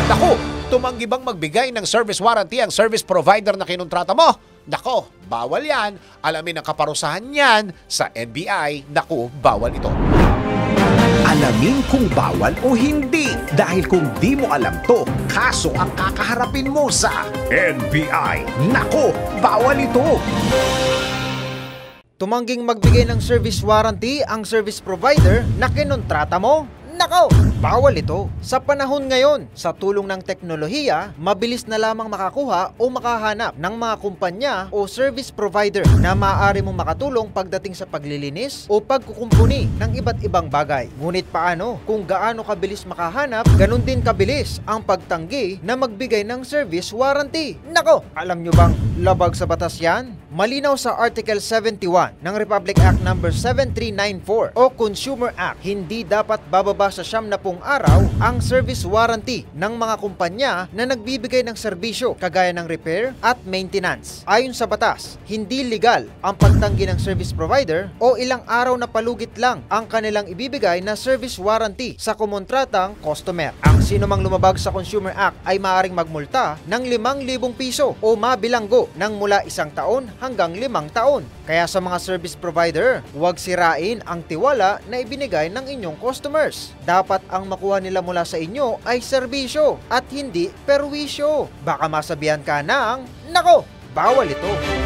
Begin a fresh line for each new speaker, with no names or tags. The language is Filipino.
Naku, tumanggi bang magbigay ng service warranty ang service provider na kinontrata mo? Nako, bawal yan. Alamin ang kaparusahan yan sa NBI. Naku, bawal ito.
Alamin kung bawal o hindi. Dahil kung di mo alam to, kaso ang kakaharapin mo sa NBI. Nako, bawal ito.
Tumangging magbigay ng service warranty ang service provider na kinontrata mo? Nako, bawal ito. Sa panahon ngayon, sa tulong ng teknolohiya, mabilis na lamang makakuha o makahanap ng mga kumpanya o service provider na maaari mong makatulong pagdating sa paglilinis o pagkukumpuni ng iba't ibang bagay. Ngunit paano? Kung gaano kabilis makahanap, ganun din kabilis ang pagtanggi na magbigay ng service warranty. Nako, alam nyo bang labag sa batas yan? Malinaw sa Article 71 ng Republic Act No. 7394 o Consumer Act, hindi dapat bababa sa 70 araw ang service warranty ng mga kumpanya na nagbibigay ng serbisyo kagaya ng repair at maintenance. Ayon sa batas, hindi legal ang pagtanggi ng service provider o ilang araw na palugit lang ang kanilang ibibigay na service warranty sa kumontratang customer. Ang sinumang lumabag sa Consumer Act ay maaaring magmulta ng 5,000 piso o mabilanggo ng mula 1 taon hanggang 5 taon. Kaya sa mga service provider, huwag sirain ang tiwala na ibinigay ng inyong customers. Dapat ang makuha nila mula sa inyo ay serbisyo at hindi perwisyo. Baka masabihan ka ng, nako, bawal ito.